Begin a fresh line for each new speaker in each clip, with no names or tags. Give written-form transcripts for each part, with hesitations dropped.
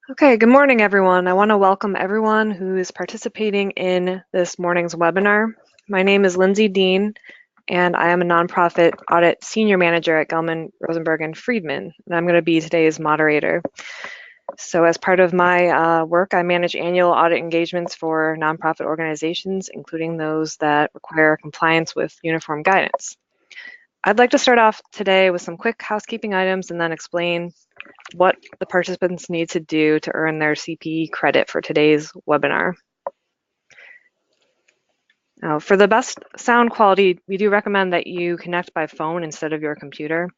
Okay, good morning, everyone. I want to welcome everyone who is participating in this morning's webinar. My name is Lindsay Dean, and I am a nonprofit audit senior manager at Gelman, Rosenberg, and Friedman, and I'm going to be today's moderator. So as part of my work, I manage annual audit engagements for nonprofit organizations, including those that require compliance with uniform guidance. I'd like to start off today with some quick housekeeping items and then explain what the participants need to do to earn their CPE credit for today's webinar. Now, for the best sound quality, we do recommend that you connect by phone instead of your computer.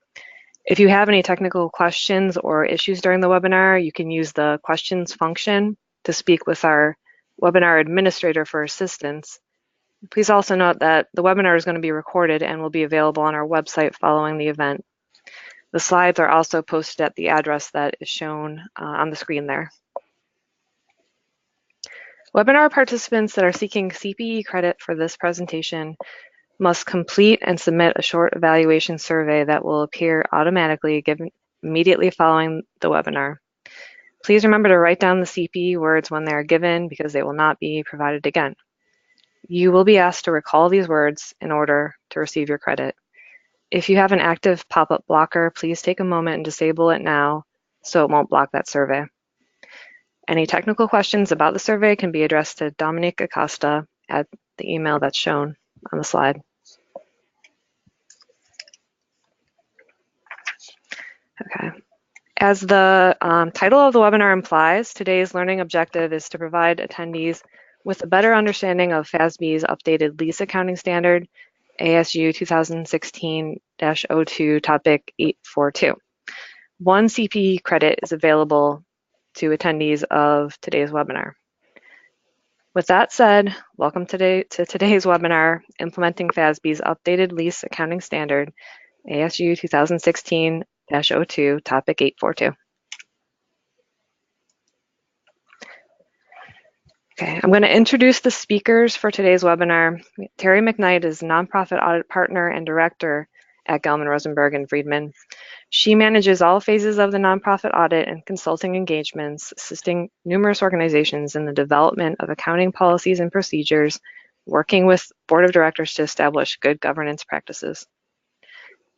If you have any technical questions or issues during the webinar, you can use the questions function to speak with our webinar administrator for assistance. Please also note that the webinar is going to be recorded and will be available on our website following the event. The slides are also posted at the address that is shown on the screen there. Webinar participants that are seeking CPE credit for this presentation must complete and submit a short evaluation survey that will appear automatically given immediately following the webinar. Please remember to write down the CPE words when they are given because they will not be provided again. You will be asked to recall these words in order to receive your credit. If you have an active pop-up blocker, please take a moment and disable it now so it won't block that survey. Any technical questions about the survey can be addressed to Dominique Acosta at the email that's shown on the slide. Okay. As the title of the webinar implies, today's learning objective is to provide attendees with a better understanding of FASB's updated lease accounting standard, ASU 2016-02, topic 842. One CPE credit is available to attendees of today's webinar. With that said, welcome to today's webinar, Implementing FASB's Updated Lease Accounting Standard, ASU 2016-02, topic 842. Okay, I'm going to introduce the speakers for today's webinar. Terry McKnight is Nonprofit Audit Partner and Director at Gelman, Rosenberg, and Friedman. She manages all phases of the nonprofit audit and consulting engagements, assisting numerous organizations in the development of accounting policies and procedures, working with board of directors to establish good governance practices.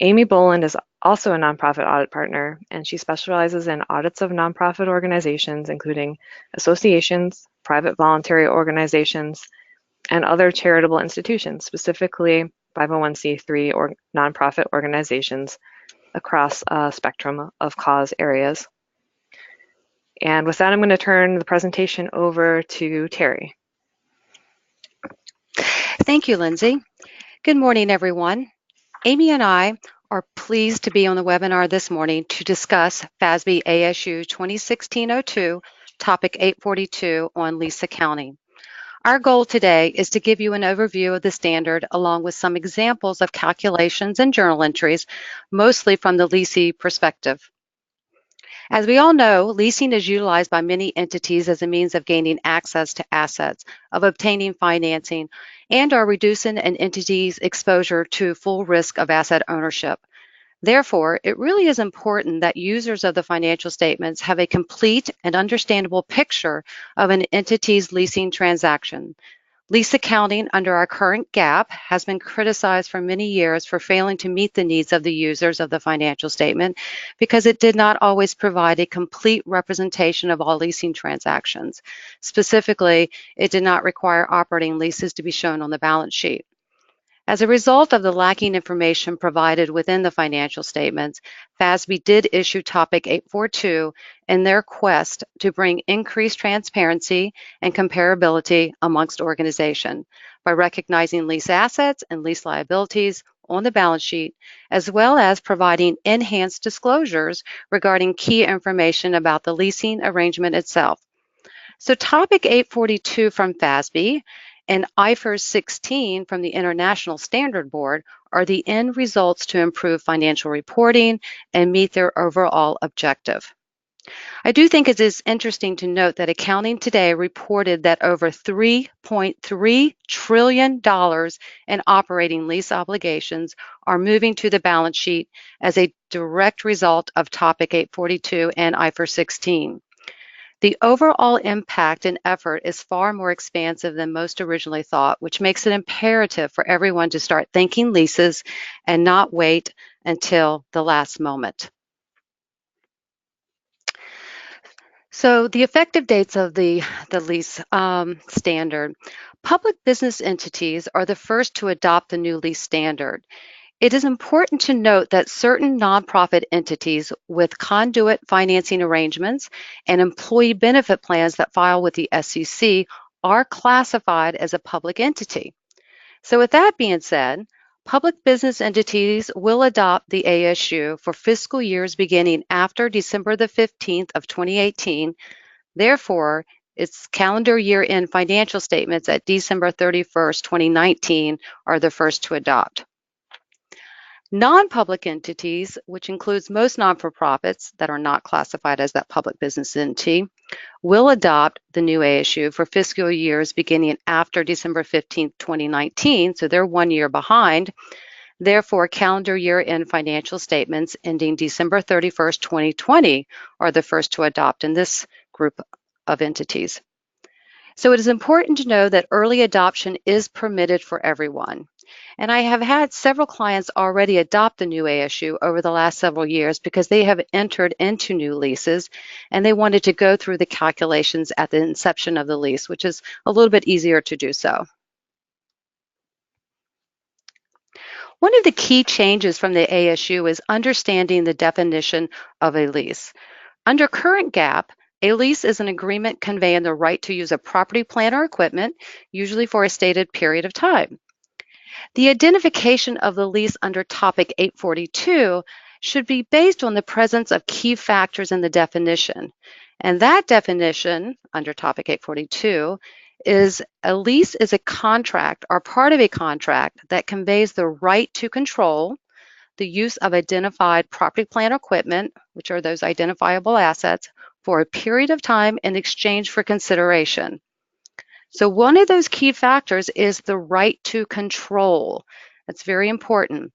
Amy Boland is also a nonprofit audit partner, and she specializes in audits of nonprofit organizations, including associations, private voluntary organizations, and other charitable institutions, specifically 501c3 or nonprofit organizations across a spectrum of cause areas. And with that, I'm going to turn the presentation over to Terry.
Thank you, Lindsay. Good morning, everyone. Amy and I are pleased to be on the webinar this morning to discuss FASB ASU 2016-02, topic 842 on lease accounting. Our goal today is to give you an overview of the standard along with some examples of calculations and journal entries, mostly from the lessee perspective. As we all know, leasing is utilized by many entities as a means of gaining access to assets, of obtaining financing, and are reducing an entity's exposure to full risk of asset ownership. Therefore, it really is important that users of the financial statements have a complete and understandable picture of an entity's leasing transaction. Lease accounting under our current GAAP has been criticized for many years for failing to meet the needs of the users of the financial statement because it did not always provide a complete representation of all leasing transactions. Specifically, it did not require operating leases to be shown on the balance sheet. As a result of the lacking information provided within the financial statements, FASB did issue Topic 842 in their quest to bring increased transparency and comparability amongst organizations by recognizing lease assets and lease liabilities on the balance sheet, as well as providing enhanced disclosures regarding key information about the leasing arrangement itself. So Topic 842 from FASB and IFRS 16 from the International Standard Board are the end results to improve financial reporting and meet their overall objective. I do think it is interesting to note that Accounting Today reported that over $3.3 trillion in operating lease obligations are moving to the balance sheet as a direct result of Topic 842 and IFRS 16. The overall impact and effort is far more expansive than most originally thought, which makes it imperative for everyone to start thinking leases and not wait until the last moment. So the effective dates of the lease standard. Public business entities are the first to adopt the new lease standard. It is important to note that certain nonprofit entities with conduit financing arrangements and employee benefit plans that file with the SEC are classified as a public entity. So with that being said, public business entities will adopt the ASU for fiscal years beginning after December the 15th of 2018. Therefore, its calendar year-end financial statements at December 31st, 2019 are the first to adopt. Non-public entities, which includes most non-for-profits that are not classified as that public business entity, will adopt the new ASU for fiscal years beginning after December 15th, 2019, so they're 1 year behind. Therefore, calendar year-end financial statements ending December 31st, 2020 are the first to adopt in this group of entities. So it is important to know that early adoption is permitted for everyone. And I have had several clients already adopt the new ASU over the last several years because they have entered into new leases and they wanted to go through the calculations at the inception of the lease, which is a little bit easier to do so. One of the key changes from the ASU is understanding the definition of a lease. Under current GAAP, a lease is an agreement conveying the right to use a property, plant, or equipment, usually for a stated period of time. The identification of the lease under Topic 842 should be based on the presence of key factors in the definition. And that definition under Topic 842 is a lease is a contract or part of a contract that conveys the right to control the use of identified property, plant, or equipment, which are those identifiable assets, for a period of time in exchange for consideration. So one of those key factors is the right to control. That's very important.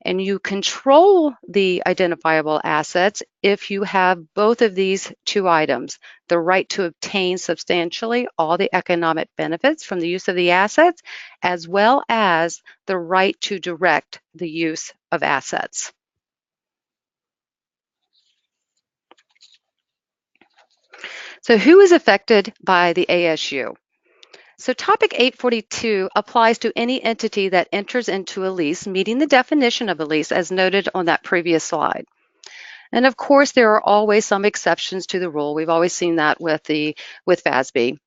And you control the identifiable assets if you have both of these two items, the right to obtain substantially all the economic benefits from the use of the assets, as well as the right to direct the use of assets. So who is affected by the ASU? So Topic 842 applies to any entity that enters into a lease, meeting the definition of a lease as noted on that previous slide. And of course, there are always some exceptions to the rule. We've always seen that with FASB.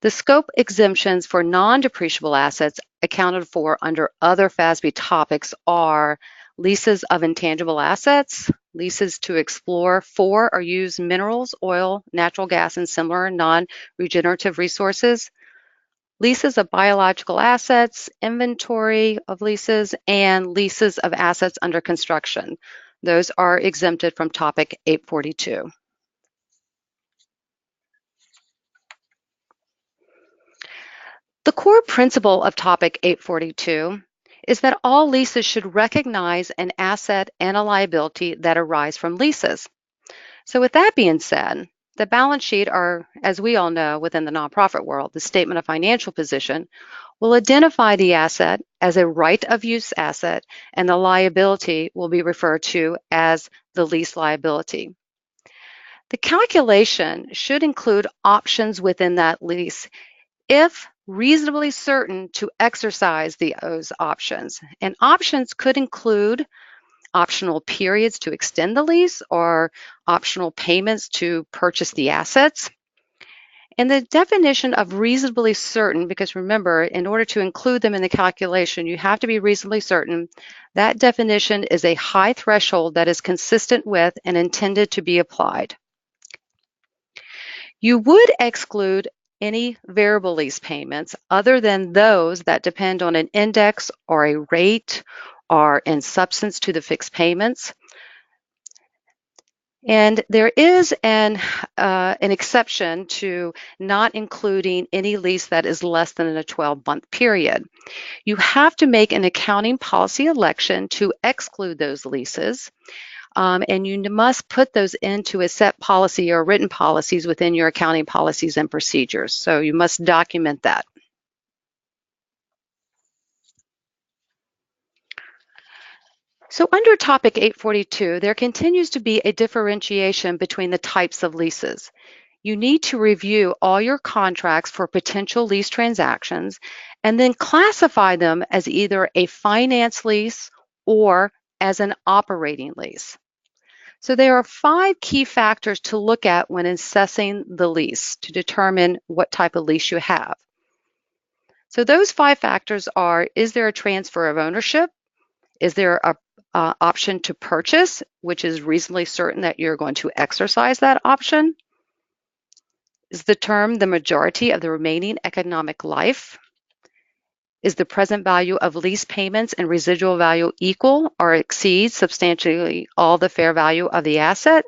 The scope exemptions for non-depreciable assets accounted for under other FASB topics are leases of intangible assets, leases to explore for or use minerals, oil, natural gas, and similar non-regenerative resources, leases of biological assets, inventory of leases, and leases of assets under construction. Those are exempted from Topic 842. The core principle of Topic 842 is that all leases should recognize an asset and a liability that arise from leases. So with that being said, the balance sheet, or as we all know within the nonprofit world, the statement of financial position, will identify the asset as a right of use asset, and the liability will be referred to as the lease liability. The calculation should include options within that lease if reasonably certain to exercise those options. And options could include optional periods to extend the lease or optional payments to purchase the assets. And the definition of reasonably certain, because remember, in order to include them in the calculation, you have to be reasonably certain. That definition is a high threshold that is consistent with and intended to be applied. You would exclude any variable lease payments other than those that depend on an index or a rate or in substance to the fixed payments. And there is an exception to not including any lease that is less than a 12-month period. You have to make an accounting policy election to exclude those leases. and you must put those into a set policy or written policies within your accounting policies and procedures. So you must document that. So under topic 842, there continues to be a differentiation between the types of leases. You need to review all your contracts for potential lease transactions and then classify them as either a finance lease or as an operating lease. So there are 5 key factors to look at when assessing the lease to determine what type of lease you have. So those 5 factors are: is there a transfer of ownership? Is there a option to purchase, which is reasonably certain that you're going to exercise that option? Is the term the majority of the remaining economic life? Is the present value of lease payments and residual value equal or exceeds substantially all the fair value of the asset?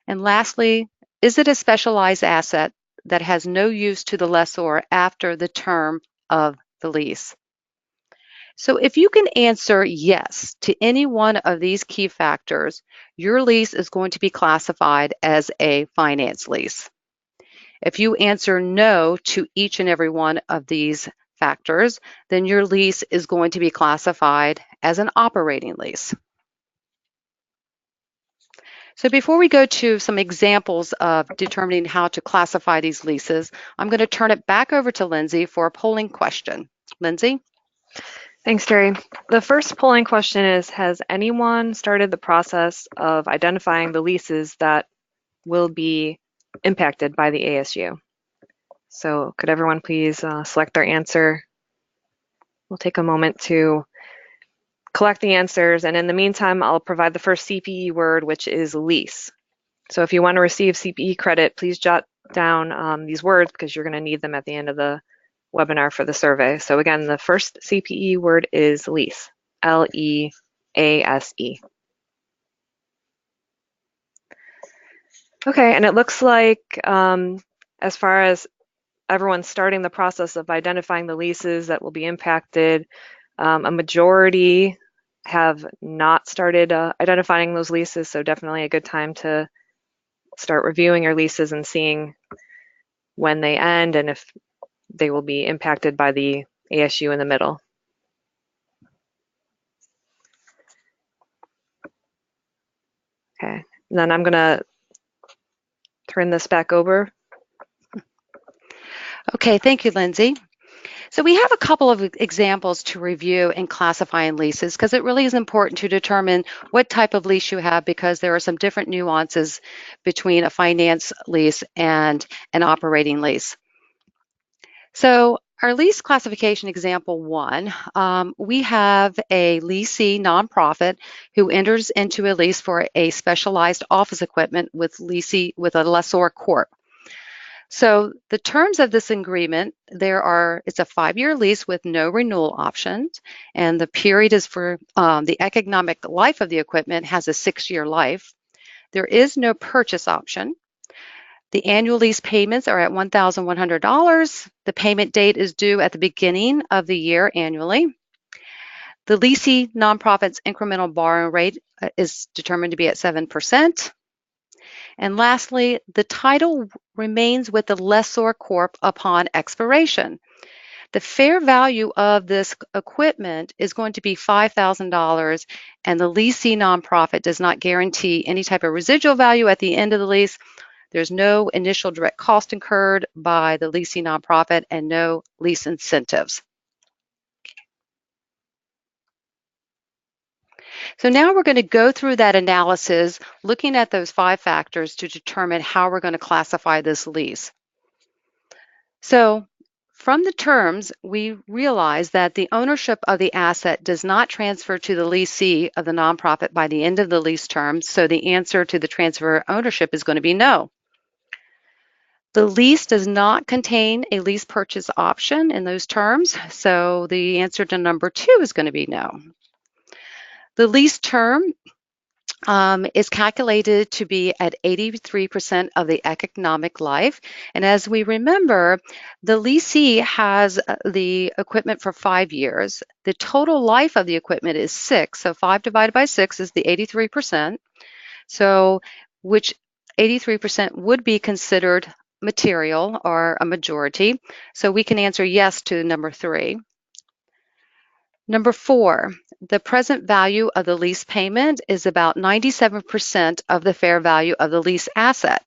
And lastly, is it a specialized asset that has no use to the lessor after the term of the lease? So if you can answer yes to any one of these key factors, your lease is going to be classified as a finance lease. If you answer no to each and every one of these factors, then your lease is going to be classified as an operating lease. So before we go to some examples of determining how to classify these leases, I'm going to turn it back over to Lindsay for a polling question. Lindsay?
Thanks, Terry. The first polling question is, has anyone started the process of identifying the leases that will be impacted by the ASU? So could everyone please select their answer? We'll take a moment to collect the answers, and in the meantime, I'll provide the first CPE word, which is lease. So if you want to receive CPE credit, please jot down these words because you're going to need them at the end of the webinar for the survey. So again, the first CPE word is lease, L-E-A-S-E. Okay, and it looks like as far as everyone's starting the process of identifying the leases that will be impacted, a majority have not started identifying those leases, so definitely a good time to start reviewing your leases and seeing when they end and if they will be impacted by the ASU in the middle. Okay, and then I'm going to turn this back over.
Okay, thank you, Lindsay. So we have a couple of examples to review in classifying leases because it really is important to determine what type of lease you have, because there are some different nuances between a finance lease and an operating lease. So our lease classification example 1, we have a lessee nonprofit who enters into a lease for a specialized office equipment with a lessor corp. So the terms of this agreement, it's a 5-year lease with no renewal options, and the period is for the economic life of the equipment has a 6-year life. There is no purchase option. The annual lease payments are at $1,100. The payment date is due at the beginning of the year annually. The lessee nonprofit's incremental borrowing rate is determined to be at 7%. And lastly, the title remains with the lessor corp upon expiration. The fair value of this equipment is going to be $5,000, and the lessee nonprofit does not guarantee any type of residual value at the end of the lease. There's no initial direct cost incurred by the lessee nonprofit and no lease incentives. So now we're going to go through that analysis, looking at those 5 factors to determine how we're going to classify this lease. So from the terms, we realize that the ownership of the asset does not transfer to the lessee of the nonprofit by the end of the lease term, so the answer to the transfer ownership is going to be no. The lease does not contain a lease purchase option in those terms, so the answer to number 2 is going to be no. The lease term is calculated to be at 83% of the economic life. And as we remember, the leasee has the equipment for 5 years. The total life of the equipment is 6. So 5 divided by 6 is the 83%. So which 83% would be considered material or a majority. So we can answer yes to number 3. Number 4, the present value of the lease payment is about 97% of the fair value of the lease asset.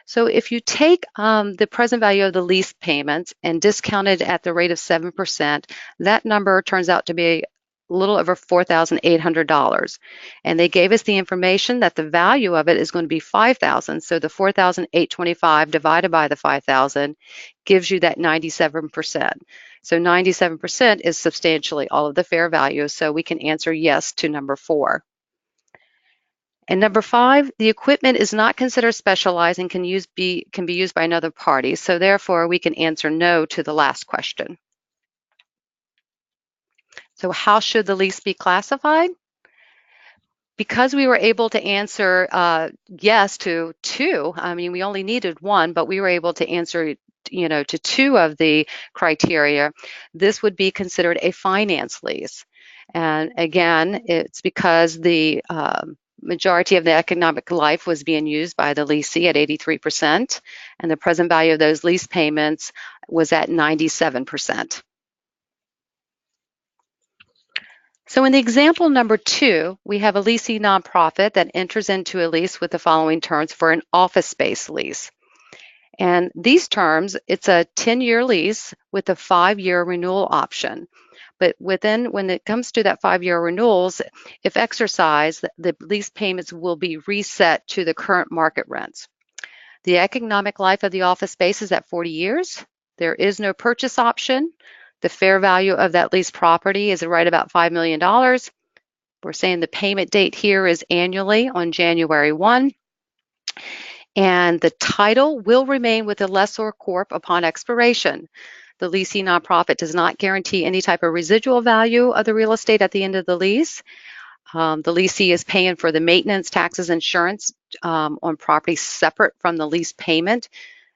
So if you take the present value of the lease payments and discount it at the rate of 7%, that number turns out to be a little over $4,800. And they gave us the information that the value of it is going to be $5,000. So the $4,825 divided by the $5,000 gives you that 97%. So 97% is substantially all of the fair value. So we can answer yes to number 4. And number 5, the equipment is not considered specialized and can be used by another party. So therefore, we can answer no to the last question. So how should the lease be classified? Because we were able to answer yes to 2, I mean, we only needed 1, but we were able to answer to 2 of the criteria, this would be considered a finance lease. And again, it's because the majority of the economic life was being used by the lessee at 83%, and the present value of those lease payments was at 97%. So in the example number 2, we have a lessee nonprofit that enters into a lease with the following terms for an office space lease. And these terms, it's a 10-year lease with a 5-year renewal option. But when it comes to that 5-year renewals, if exercised, the lease payments will be reset to the current market rents. The economic life of the office space is at 40 years. There is no purchase option. The fair value of that leased property is right about $5 million. We're saying the payment date here is annually on January 1. And the title will remain with the Lessor Corp upon expiration. The leasing nonprofit does not guarantee any type of residual value of the real estate at the end of the lease. The lessee is paying for the maintenance, taxes, insurance on property separate from the lease payment,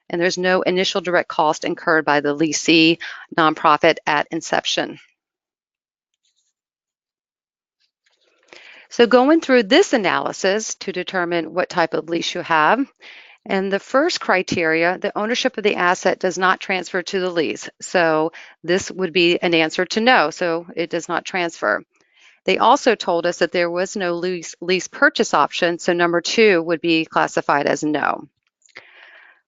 and there's no initial direct cost incurred by the lessee nonprofit at inception. So going through this analysis to determine what type of lease you have, and the first criteria, the ownership of the asset does not transfer to the lease. So this would be an answer to no, so it does not transfer. They also told us that there was no lease purchase option, so number 2 would be classified as no.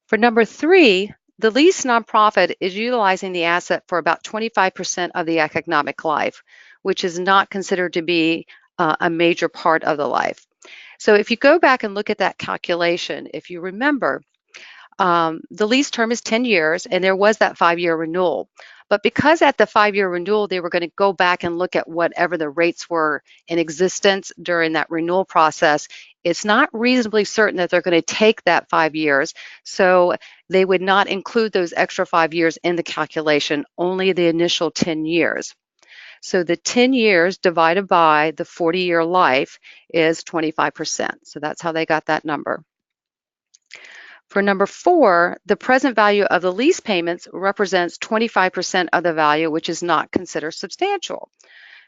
For number 3, the lease nonprofit is utilizing the asset for about 25% of the economic life, which is not considered to be a major part of the life. So if you go back and look at that calculation, if you remember, the lease term is 10 years and there was that 5-year renewal. But because at the 5-year renewal, they were going to go back and look at whatever the rates were in existence during that renewal process, it's not reasonably certain that they're going to take that 5 years. So they would not include those extra 5 years in the calculation, only the initial 10 years. So the 10 years divided by the 40-year life is 25%. So that's how they got that number. For number 4, the present value of the lease payments represents 25% of the value, which is not considered substantial.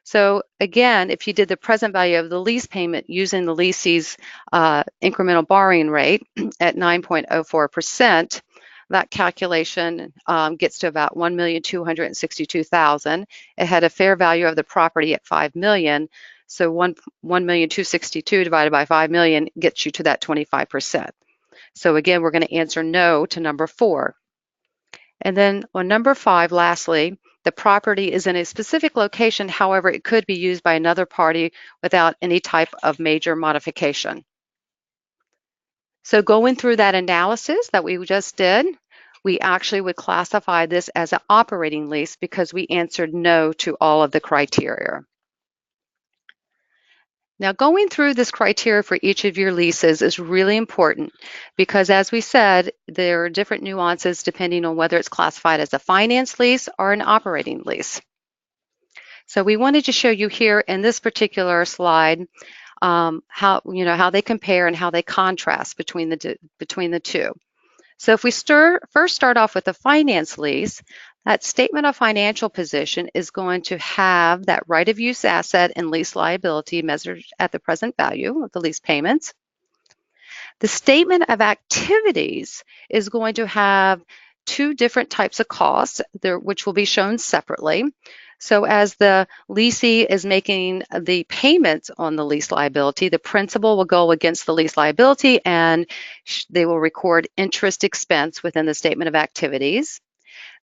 So again, if you did the present value of the lease payment using the lessee's incremental borrowing rate at 9.04%, that calculation gets to about $1,262,000. It had a fair value of the property at $5 million. So $1,262,000 divided by $5 million gets you to that 25%. So again, we're going to answer no to number 4. And then on number 5, lastly, the property is in a specific location. However, it could be used by another party without any type of major modification. So going through that analysis that we just did, we actually would classify this as an operating lease because we answered no to all of the criteria. Now, going through this criteria for each of your leases is really important because, as we said, there are different nuances depending on whether it's classified as a finance lease or an operating lease. So we wanted to show you here in this particular slide how they compare and how they contrast between the two. So if we first start off with the finance lease, that statement of financial position is going to have that right of use asset and lease liability measured at the present value of the lease payments. The statement of activities is going to have two different types of costs, which will be shown separately. So as the lessee is making the payments on the lease liability, the principal will go against the lease liability and they will record interest expense within the statement of activities.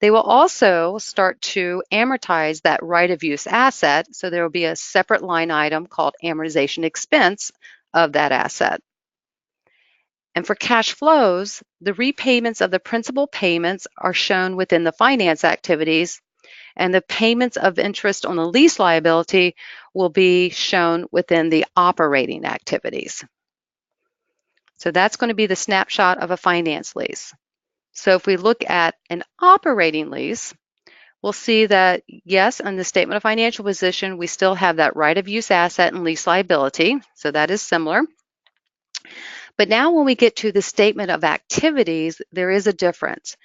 They will also start to amortize that right of use asset, so there will be a separate line item called amortization expense of that asset. And for cash flows, the repayments of the principal payments are shown within the finance activities, and the payments of interest on the lease liability will be shown within the operating activities. So that's going to be the snapshot of a finance lease. So if we look at an operating lease, we'll see that, yes, on the statement of financial position, we still have that right of use asset and lease liability. So that is similar. But now when we get to the statement of activities, there is a difference.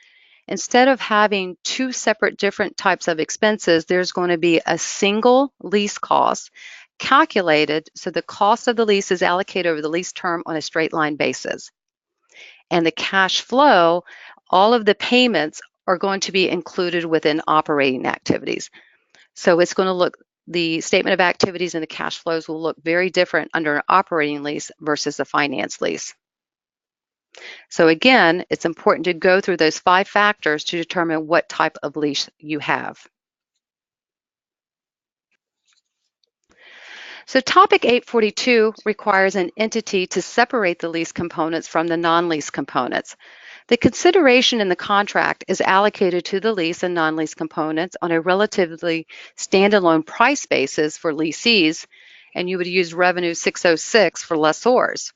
Instead of having two separate different types of expenses, there's going to be a single lease cost calculated so the cost of the lease is allocated over the lease term on a straight line basis. And the cash flow, all of the payments are going to be included within operating activities. So it's going to look, the statement of activities and the cash flows will look very different under an operating lease versus a finance lease. So again, it's important to go through those 5 factors to determine what type of lease you have. So topic 842 requires an entity to separate the lease components from the non-lease components. The consideration in the contract is allocated to the lease and non-lease components on a relatively standalone price basis for lessees, and you would use Revenue 606 for lessors.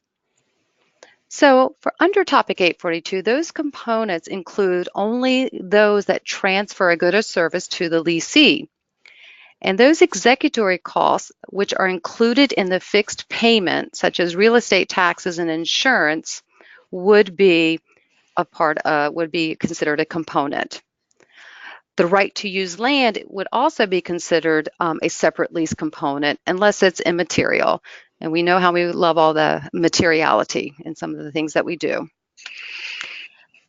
So for under topic 842, those components include only those that transfer a good or service to the lessee. And those executory costs, which are included in the fixed payment, such as real estate taxes and insurance, would be considered a component. The right to use land would also be considered a separate lease component unless it's immaterial. And we know how we love all the materiality in some of the things that we do.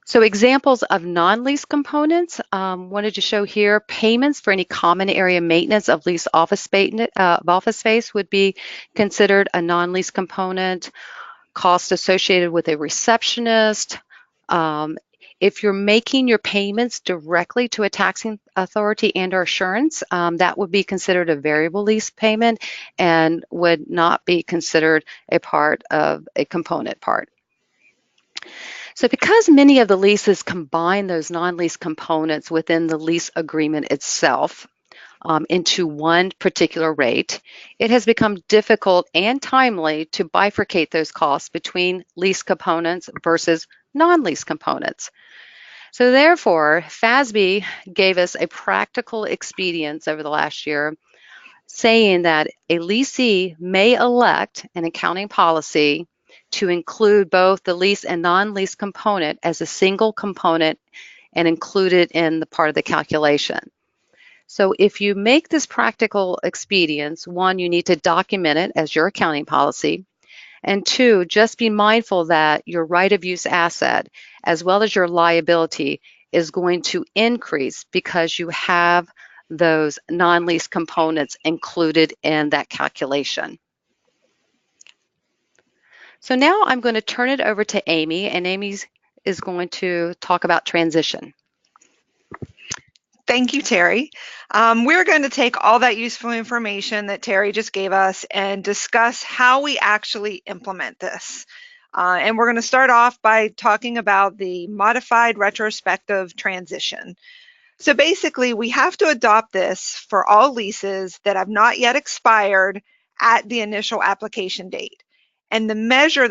So examples of non-lease components, wanted to show here, payments for any common area maintenance of leased office space would be considered a non-lease component. Cost associated with a receptionist. If you're making your payments directly to a taxing authority and or assurance, that would be considered a variable lease payment and would not be considered a part of a component part. So because many of the leases combine those non-lease components within the lease agreement itself into one particular rate, it has become difficult and timely to bifurcate those costs between lease components versus non-lease components. So therefore, FASB gave us a practical expedience over the last year saying that a lessee may elect an accounting policy to include both the lease and non-lease component as a single component and include it in the part of the calculation. So if you make this practical expedience, 1, you need to document it as your accounting policy. And 2, just be mindful that your right of use asset, as well as your liability, is going to increase because you have those non-lease components included in that calculation. So now I'm going to turn it over to Amy, and Amy is going to talk about transition.
Thank you, Terry. We're going to take all that useful information that Terry just gave us and discuss how we actually implement this. And we're going to start off by talking about the modified retrospective transition. So basically, we have to adopt this for all leases that have not yet expired at the initial application date. And the measure of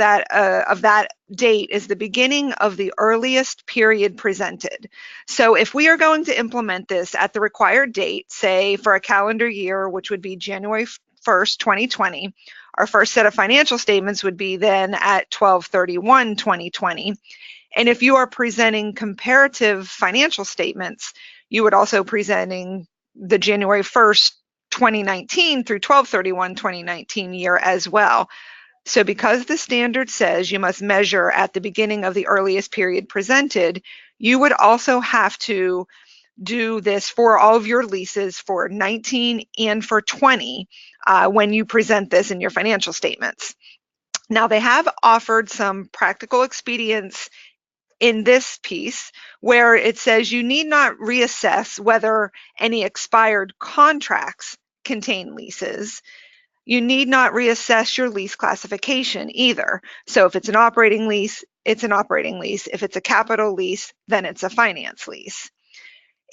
that date is the beginning of the earliest period presented. So if we are going to implement this at the required date, say for a calendar year, which would be January 1st, 2020, Our first set of financial statements would be then at 12/31/2020. And if you are presenting comparative financial statements, you would also presenting the January 1st, 2019 through 12/31/2019 year as well. So because the standard says you must measure at the beginning of the earliest period presented, you would also have to do this for all of your leases for 19 and for 20 when you present this in your financial statements. Now, they have offered some practical expedients in this piece where it says you need not reassess whether any expired contracts contain leases. You need not reassess your lease classification either. So if it's an operating lease, it's an operating lease. If it's a capital lease, then it's a finance lease.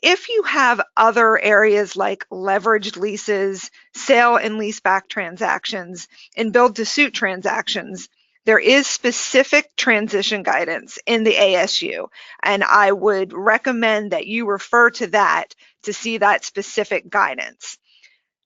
If you have other areas like leveraged leases, sale and leaseback transactions, and build-to-suit transactions, there is specific transition guidance in the ASU, and I would recommend that you refer to that to see that specific guidance.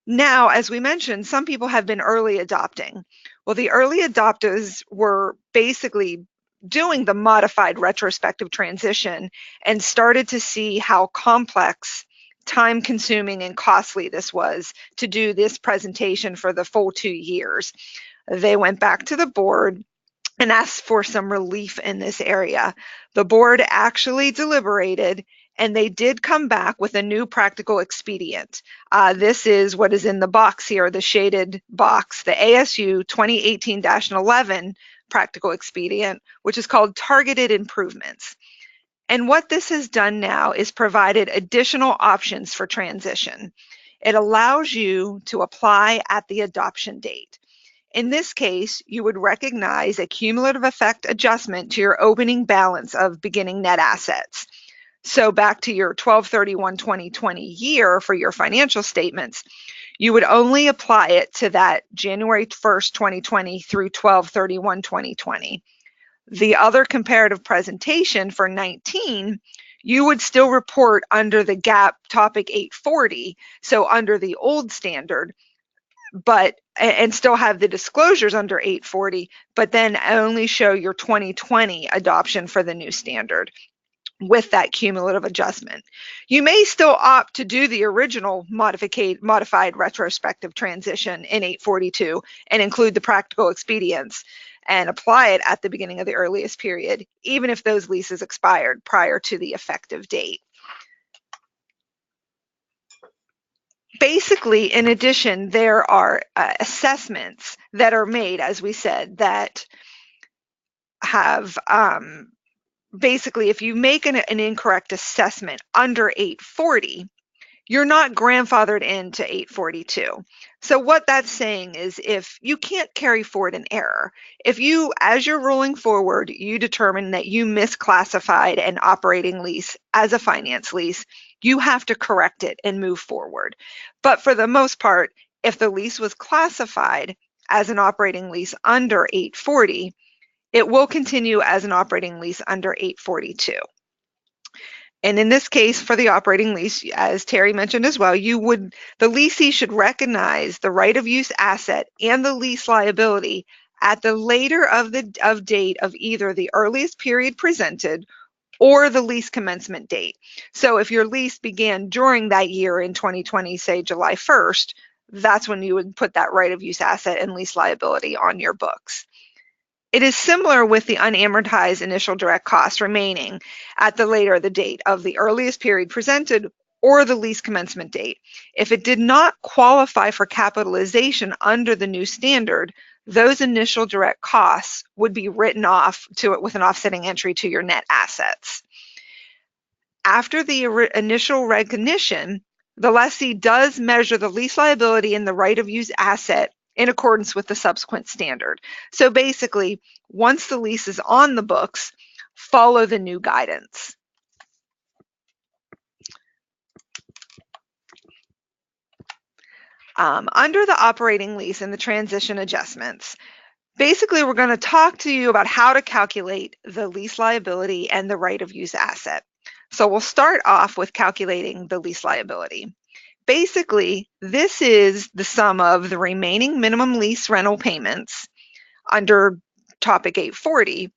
Now, as we mentioned, some people have been early adopting. Well, the early adopters were basically doing the modified retrospective transition and started to see how complex, time-consuming, and costly this was to do this presentation for the full 2 years. They went back to the board and asked for some relief in this area. The board actually deliberated, and they did come back with a new practical expedient. This is what is in the box here, the shaded box, the ASU 2018-11 practical expedient, which is called targeted improvements. And what this has done now is provided additional options for transition. It allows you to apply at the adoption date. In this case, you would recognize a cumulative effect adjustment to your opening balance of beginning net assets. So back to your 12/31/2020 year for your financial statements, you would only apply it to that January 1st, 2020 through 12/31/2020. The other comparative presentation for 19, you would still report under the GAAP topic 840, so under the old standard, and still have the disclosures under 840, but then only show your 2020 adoption for the new standard with that cumulative adjustment. You may still opt to do the original modified retrospective transition in 842 and include the practical expedients and apply it at the beginning of the earliest period, even if those leases expired prior to the effective date. Basically, in addition, there are assessments that are made, as we said, that have basically, if you make an incorrect assessment under 840, you're not grandfathered into 842. So what that's saying is if you can't carry forward an error, if you, as you're rolling forward, you determine that you misclassified an operating lease as a finance lease, you have to correct it and move forward. But for the most part, if the lease was classified as an operating lease under 840, it will continue as an operating lease under 842. And in this case, for the operating lease, as Terry mentioned as well, the lessee should recognize the right of use asset and the lease liability at the later of date of either the earliest period presented or the lease commencement date. So if your lease began during that year in 2020, say July 1st, that's when you would put that right of use asset and lease liability on your books. It is similar with the unamortized initial direct costs remaining at the later of the date of the earliest period presented or the lease commencement date. If it did not qualify for capitalization under the new standard, those initial direct costs would be written off with an offsetting entry to your net assets. After the initial recognition, the lessee does measure the lease liability and the right of use asset in accordance with the subsequent standard. So basically, once the lease is on the books, follow the new guidance. Under the operating lease and the transition adjustments, basically we're going to talk to you about how to calculate the lease liability and the right of use asset. So we'll start off with calculating the lease liability. Basically, this is the sum of the remaining minimum lease rental payments under Topic 840,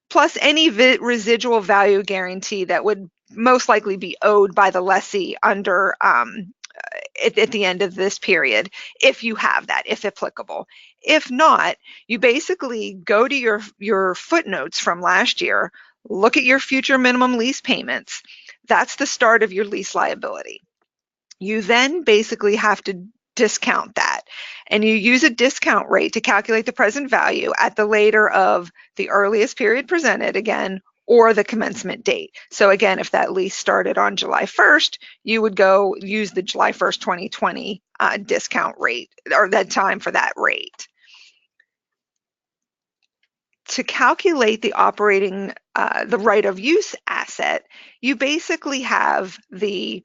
plus any residual value guarantee that would most likely be owed by the lessee under at the end of this period, if you have that, if applicable. If not, you basically go to your footnotes from last year, look at your future minimum lease payments. That's the start of your lease liability. You then basically have to discount that, and you use a discount rate to calculate the present value at the later of the earliest period presented, again, or the commencement date. So again, if that lease started on July 1st, you would go use the July 1st, 2020 discount rate, or that time for that rate. To calculate the operating, the right of use asset, you basically have the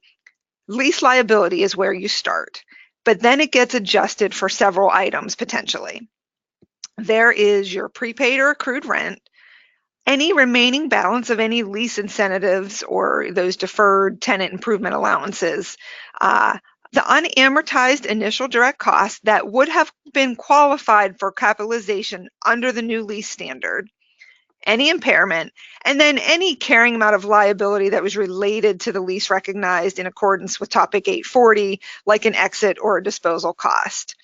lease liability is where you start, but then it gets adjusted for several items potentially. There is your prepaid or accrued rent, any remaining balance of any lease incentives or those deferred tenant improvement allowances, the unamortized initial direct costs that would have been qualified for capitalization under the new lease standard, any impairment, and then any carrying amount of liability that was related to the lease recognized in accordance with Topic 840, like an exit or a disposal cost.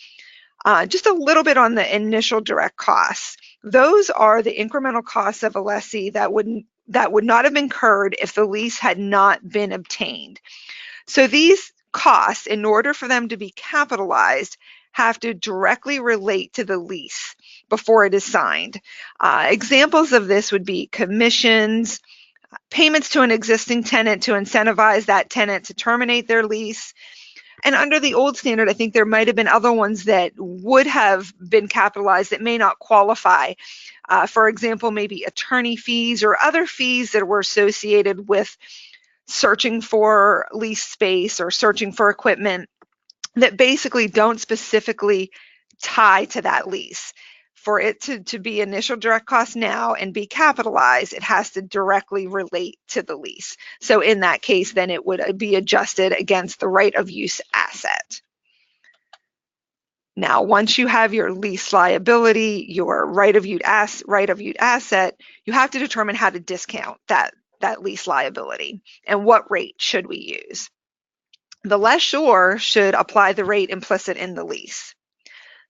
Just a little bit on the initial direct costs. Those are the incremental costs of a lessee that would not have incurred if the lease had not been obtained. So these costs, in order for them to be capitalized, have to directly relate to the lease before it is signed. Examples of this would be commissions, payments to an existing tenant to incentivize that tenant to terminate their lease. And under the old standard, I think there might have been other ones that would have been capitalized that may not qualify. For example, maybe attorney fees or other fees that were associated with searching for lease space or searching for equipment that basically don't specifically tie to that lease. For it to be initial direct cost now and be capitalized, it has to directly relate to the lease. So in that case, then it would be adjusted against the right of use asset. Now, once you have your lease liability, your right of use asset, you have to determine how to discount that lease liability and what rate should we use. The lessor should apply the rate implicit in the lease.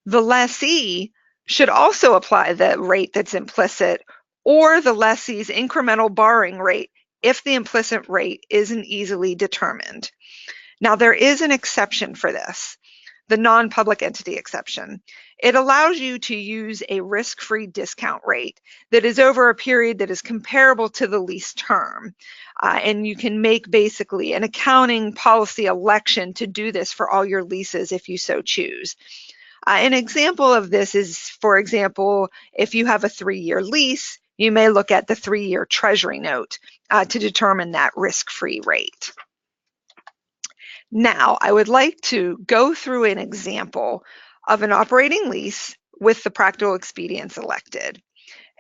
The lessee should also apply the rate that's implicit or the lessee's incremental borrowing rate if the implicit rate isn't easily determined. Now, there is an exception for this, the non-public entity exception. It allows you to use a risk-free discount rate that is over a period that is comparable to the lease term. And you can make basically an accounting policy election to do this for all your leases if you so choose. An example of this is, for example, if you have a 3-year lease, you may look at the 3-year treasury note to determine that risk-free rate. Now, I would like to go through an example of an operating lease with the practical expedients elected.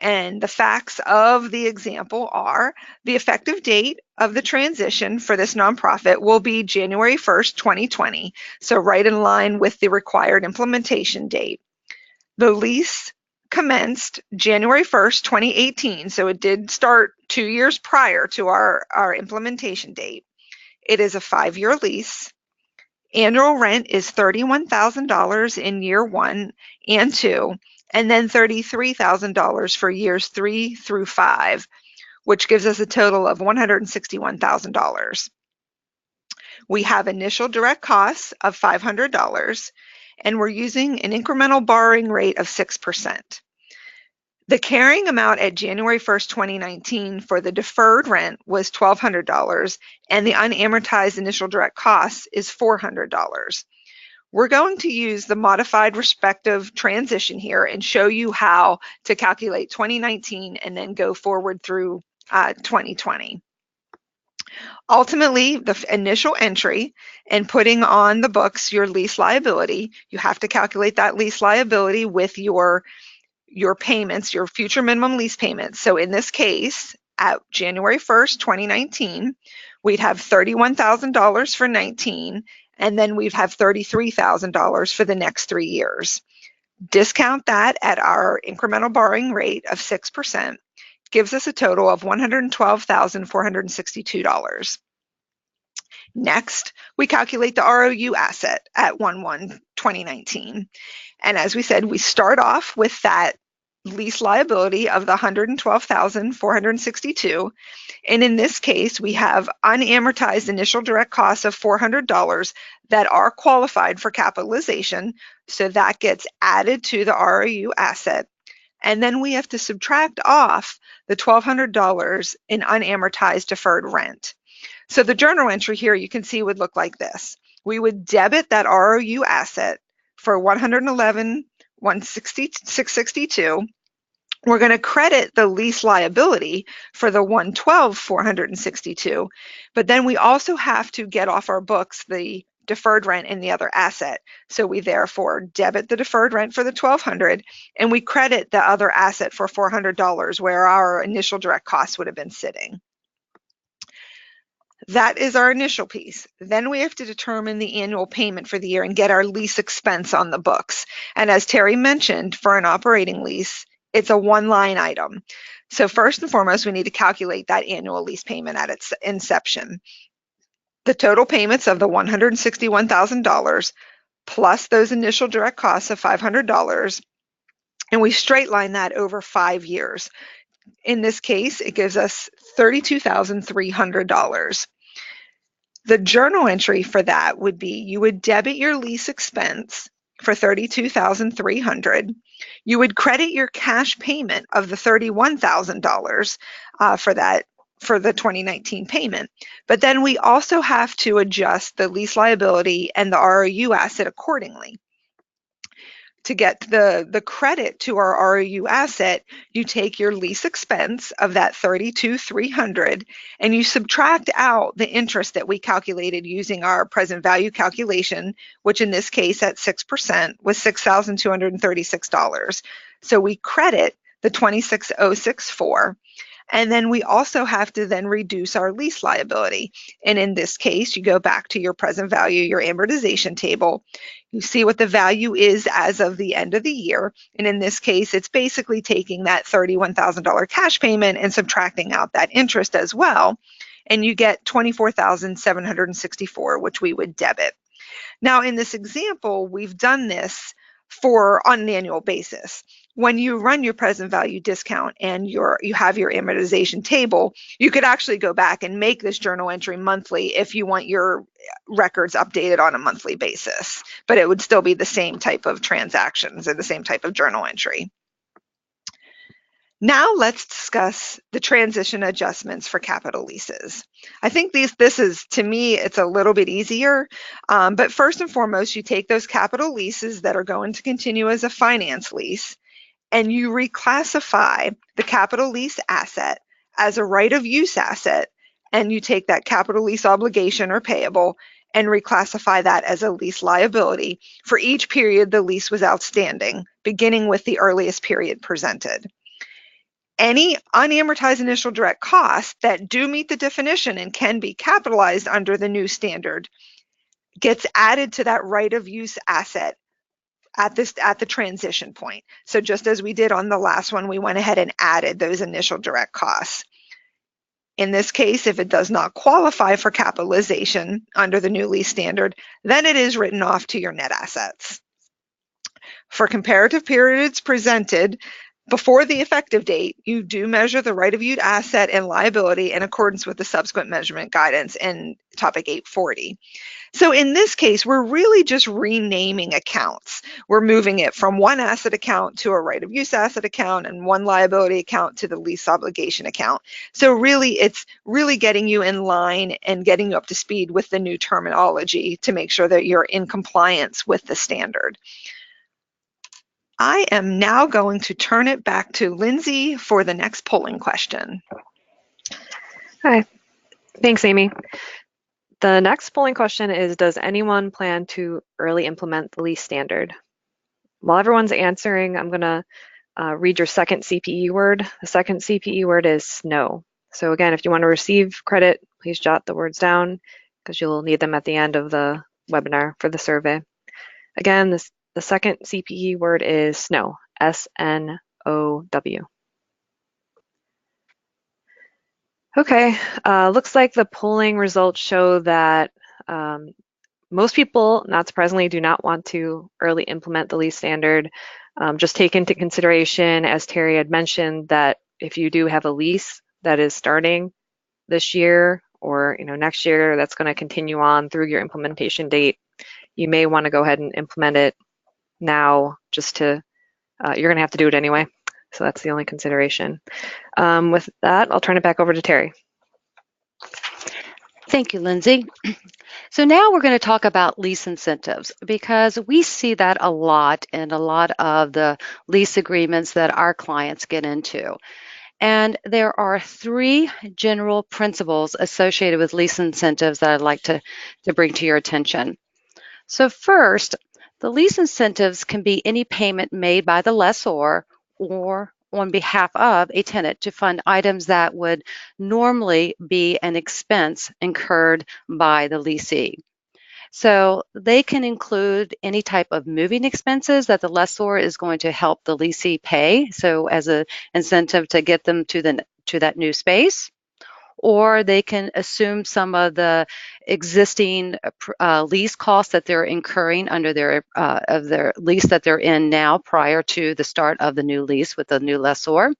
And the facts of the example are the effective date of the transition for this nonprofit will be January 1st, 2020, so right in line with the required implementation date. The lease commenced January 1st, 2018, so it did start 2 years prior to our implementation date. It is a 5-year lease. Annual rent is $31,000 in year 1 and 2, and then $33,000 for years 3 through 5, which gives us a total of $161,000. We have initial direct costs of $500, and we're using an incremental borrowing rate of 6%. The carrying amount at January 1st, 2019 for the deferred rent was $1,200, and the unamortized initial direct costs is $400. We're going to use the modified respective transition here and show you how to calculate 2019 and then go forward through 2020. Ultimately, the initial entry and putting on the books your lease liability, you have to calculate that lease liability with your payments, your future minimum lease payments. So in this case, at January 1st, 2019, we'd have $31,000 for 19, and then we'd have $33,000 for the next 3 years. Discount that at our incremental borrowing rate of 6%, gives us a total of $112,462. Next, we calculate the ROU asset at 1/1/2019. And as we said, we start off with that lease liability of the $112,462. And in this case, we have unamortized initial direct costs of $400 that are qualified for capitalization. So that gets added to the ROU asset. And then we have to subtract off the $1,200 in unamortized deferred rent. So the journal entry here you can see would look like this. We would debit that ROU asset for $111,662. We're going to credit the lease liability for the $112,462, but then we also have to get off our books the deferred rent in the other asset. So we therefore debit the deferred rent for the $1,200 and we credit the other asset for $400 where our initial direct costs would have been sitting. That is our initial piece. Then we have to determine the annual payment for the year and get our lease expense on the books. And as Terry mentioned, for an operating lease, it's a one-line item. So first and foremost, we need to calculate that annual lease payment at its inception. The total payments of the $161,000 plus those initial direct costs of $500, and we straight line that over 5 years. In this case, it gives us $32,300. The journal entry for that would be you would debit your lease expense for $32,300. You would credit your cash payment of the $31,000 for the 2019 payment. But then we also have to adjust the lease liability and the ROU asset accordingly. To get the credit to our ROU asset, you take your lease expense of that $32,300 and you subtract out the interest that we calculated using our present value calculation, which in this case at 6% was $6,236. So we credit the $26,064. And then we also have to then reduce our lease liability. And in this case, you go back to your present value, your amortization table. You see what the value is as of the end of the year. And in this case, it's basically taking that $31,000 cash payment and subtracting out that interest as well. And you get $24,764, which we would debit. Now, in this example, we've done this on an annual basis. When you run your present value discount and you have your amortization table, you could actually go back and make this journal entry monthly if you want your records updated on a monthly basis, but it would still be the same type of transactions or the same type of journal entry. Now let's discuss the transition adjustments for capital leases. I think this is, to me, it's a little bit easier, but first and foremost, you take those capital leases that are going to continue as a finance lease and you reclassify the capital lease asset as a right of use asset, and you take that capital lease obligation or payable and reclassify that as a lease liability for each period the lease was outstanding, beginning with the earliest period presented. Any unamortized initial direct costs that do meet the definition and can be capitalized under the new standard gets added to that right of use asset at the transition point. So just as we did on the last one, we went ahead and added those initial direct costs. In this case, if it does not qualify for capitalization under the new lease standard, then it is written off to your net assets. For comparative periods presented before the effective date, you do measure the right of use asset and liability in accordance with the subsequent measurement guidance in topic 840. So in this case, we're really just renaming accounts. We're moving it from one asset account to a right of use asset account and one liability account to the lease obligation account. So really, it's really getting you in line and getting you up to speed with the new terminology to make sure that you're in compliance with the standard. I am now going to turn it back to Lindsay for the next polling question.
Hi, thanks, Amy. The next polling question is, does anyone plan to early implement the lease standard? While everyone's answering, I'm going to read your second CPE word. The second CPE word is no. So again, if you want to receive credit, please jot the words down because you'll need them at the end of the webinar for the survey. Again, the second CPE word is SNOW, S-N-O-W. Okay, looks like the polling results show that most people, not surprisingly, do not want to early implement the lease standard. Just take into consideration, as Terry had mentioned, that if you do have a lease that is starting this year or next year, that's going to continue on through your implementation date, you may want to go ahead and implement it now. You're going to have to do it anyway. So that's the only consideration. With that, I'll turn it back over to Terry.
Thank you, Lindsay. So now we're going to talk about lease incentives, because we see that a lot in a lot of the lease agreements that our clients get into. And there are three general principles associated with lease incentives that I'd like to bring to your attention. So first, the lease incentives can be any payment made by the lessor or on behalf of a tenant to fund items that would normally be an expense incurred by the lessee. So they can include any type of moving expenses that the lessor is going to help the lessee pay, so as an incentive to get them to that new space. Or they can assume some of the existing lease costs that they're incurring under their lease that they're in now prior to the start of the new lease with the new lessor.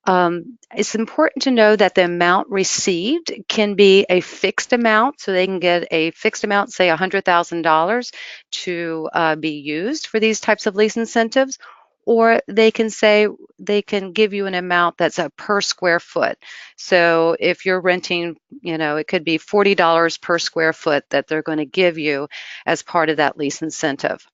It's important to know that the amount received can be a fixed amount, so they can get a fixed amount, say $100,000, to be used for these types of lease incentives, or they can give you an amount that's a per square foot. So if you're renting, it could be $40 per square foot that they're going to give you as part of that lease incentive.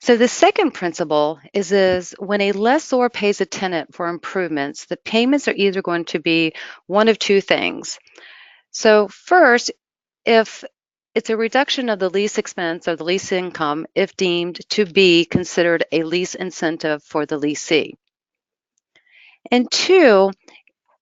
So the second principle is when a lessor pays a tenant for improvements, the payments are either going to be one of two things. So first, if it's a reduction of the lease expense or the lease income, if deemed to be considered a lease incentive for the lessee. And two,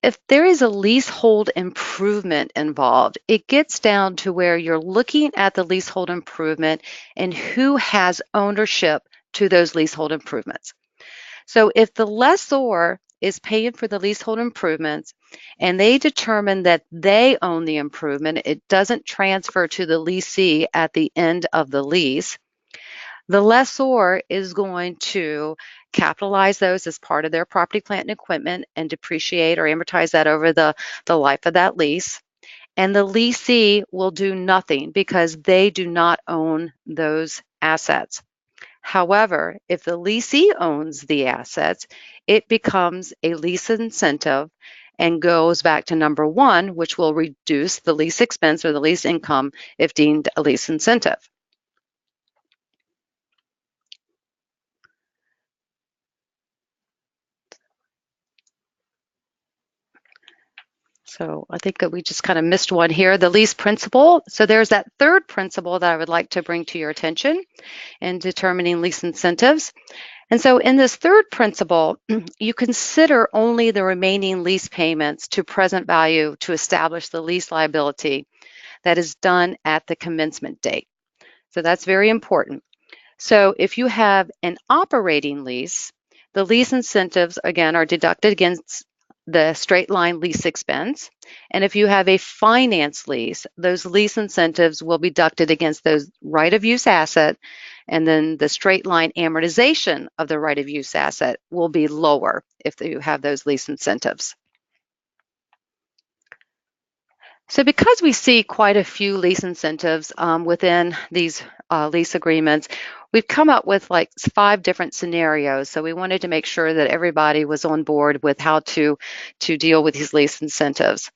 if there is a leasehold improvement involved, it gets down to where you're looking at the leasehold improvement and who has ownership to those leasehold improvements. So if the lessor is paying for the leasehold improvements and they determine that they own the improvement, it doesn't transfer to the lessee at the end of the lease, the lessor is going to capitalize those as part of their property, plant, and equipment and depreciate or amortize that over the life of that lease. And the lessee will do nothing because they do not own those assets. However, if the lessee owns the assets, it becomes a lease incentive and goes back to number one, which will reduce the lease expense or the lease income if deemed a lease incentive. So I think that we just kind of missed one here, the lease principle. So there's that third principle that I would like to bring to your attention in determining lease incentives. And so in this third principle, you consider only the remaining lease payments to present value to establish the lease liability that is done at the commencement date. So that's very important. So if you have an operating lease, the lease incentives, again, are deducted against the straight line lease expense. And if you have a finance lease, those lease incentives will be deducted against those right of use asset, and then the straight line amortization of the right of use asset will be lower if you have those lease incentives. So because we see quite a few lease incentives within these lease agreements, we've come up with like 5 different scenarios. So we wanted to make sure that everybody was on board with how to deal with these lease incentives.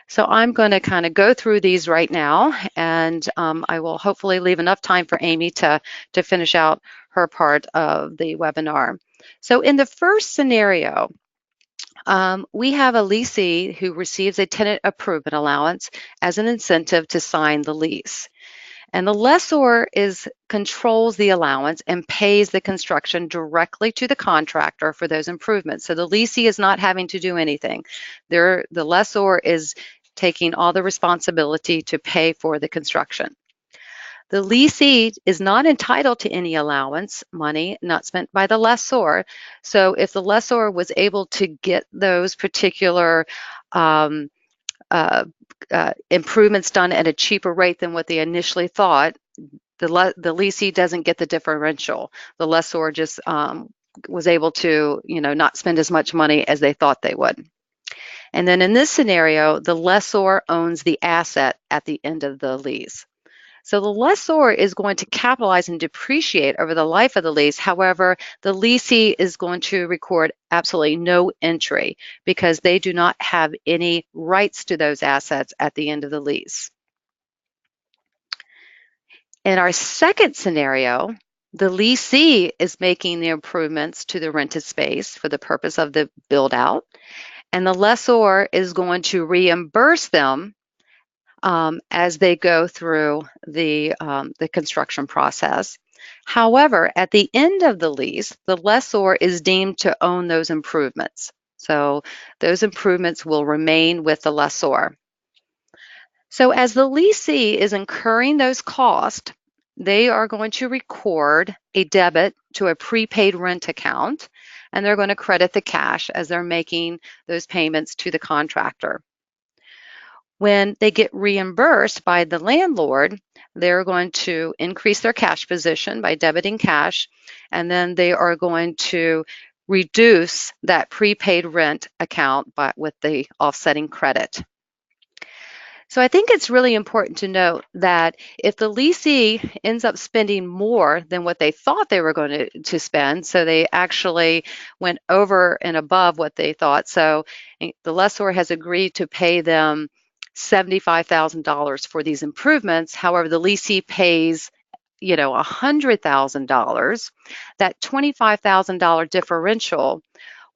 So I'm going to kind of go through these right now, and I will hopefully leave enough time for Amy to finish out her part of the webinar. So in the first scenario, we have a lessee who receives a tenant improvement allowance as an incentive to sign the lease. And the lessor controls the allowance and pays the construction directly to the contractor for those improvements. So the lessee is not having to do anything. The lessor is taking all the responsibility to pay for the construction. The lessee is not entitled to any allowance money not spent by the lessor. So if the lessor was able to get those particular improvements done at a cheaper rate than what they initially thought, the lessee doesn't get the differential. The lessor just was able to, not spend as much money as they thought they would. And then in this scenario, the lessor owns the asset at the end of the lease. So the lessor is going to capitalize and depreciate over the life of the lease. However, the lessee is going to record absolutely no entry because they do not have any rights to those assets at the end of the lease. In our second scenario, the lessee is making the improvements to the rented space for the purpose of the build out, and the lessor is going to reimburse them as they go through the construction process. However, at the end of the lease, the lessor is deemed to own those improvements. So those improvements will remain with the lessor. So as the lessee is incurring those costs, they are going to record a debit to a prepaid rent account, and they're going to credit the cash as they're making those payments to the contractor. When they get reimbursed by the landlord, they're going to increase their cash position by debiting cash, and then they are going to reduce that prepaid rent account with the offsetting credit. So I think it's really important to note that if the lessee ends up spending more than what they thought they were going to spend, so they actually went over and above what they thought, so the lessor has agreed to pay them $75,000 for these improvements. However, the lessee pays, $100,000. That $25,000 differential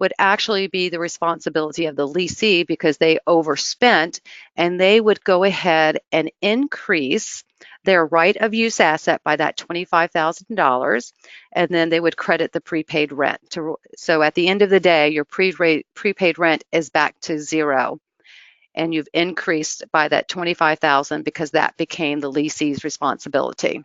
would actually be the responsibility of the lessee because they overspent, and they would go ahead and increase their right of use asset by that $25,000, and then they would credit the prepaid rent. So at the end of the day, your prepaid rent is back to zero, and you've increased by that $25,000 because that became the lessee's responsibility.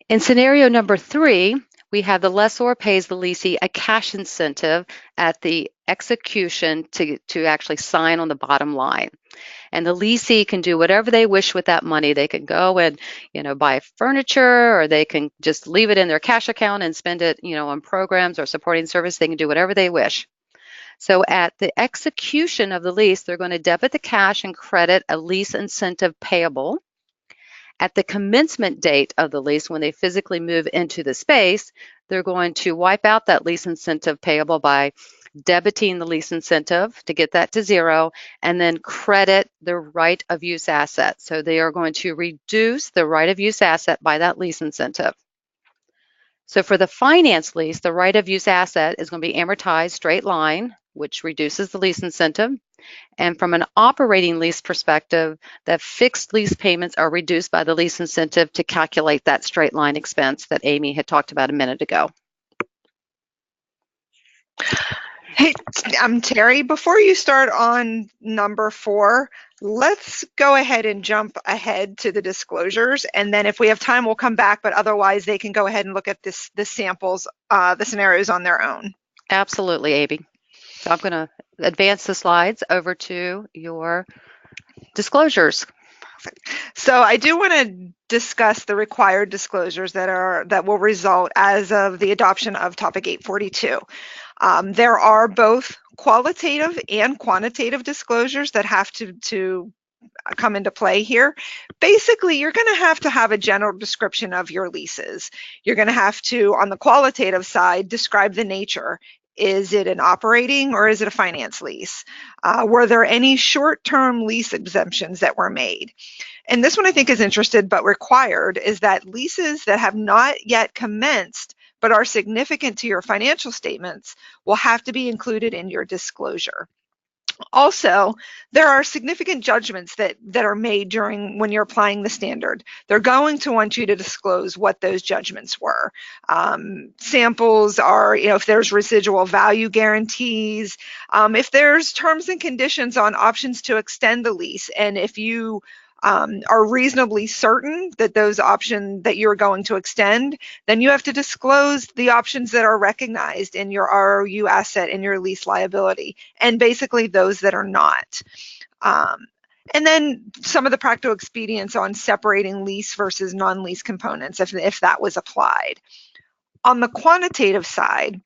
In scenario number 3, we have the lessor pays the lessee a cash incentive at the execution to actually sign on the bottom line. And the lessee can do whatever they wish with that money. They can go and, buy furniture, or they can just leave it in their cash account and spend it, on programs or supporting service. They can do whatever they wish. So at the execution of the lease, they're going to debit the cash and credit a lease incentive payable. At the commencement date of the lease, when they physically move into the space, they're going to wipe out that lease incentive payable by debiting the lease incentive to get that to zero, and then credit the right of use asset. So they are going to reduce the right of use asset by that lease incentive. So for the finance lease, the right of use asset is going to be amortized straight line, which reduces the lease incentive. And from an operating lease perspective, the fixed lease payments are reduced by the lease incentive to calculate that straight line expense that Amy had talked about a minute ago.
Hey, Terry, before you start on number 4, let's go ahead and jump ahead to the disclosures. And then if we have time, we'll come back, but otherwise they can go ahead and look at the samples, the scenarios on their own.
Absolutely, Amy. So I'm going to advance the slides over to your disclosures.
So I do want to discuss the required disclosures that will result as of the adoption of Topic 842. There are both qualitative and quantitative disclosures that have to come into play here. Basically, you're going to have a general description of your leases. You're going to have to, on the qualitative side, describe the nature. Is it an operating or is it a finance lease? Were there any short-term lease exemptions that were made? And this one I think is interesting but required is that leases that have not yet commenced but are significant to your financial statements will have to be included in your disclosure. Also, there are significant judgments that are made when you're applying the standard. They're going to want you to disclose what those judgments were. Samples are, if there's residual value guarantees, if there's terms and conditions on options to extend the lease, and if you are reasonably certain that those options that you're going to extend, then you have to disclose the options that are recognized in your ROU asset and your lease liability, and basically those that are not. And then some of the practical expedients on separating lease versus non-lease components, if that was applied. On the quantitative side,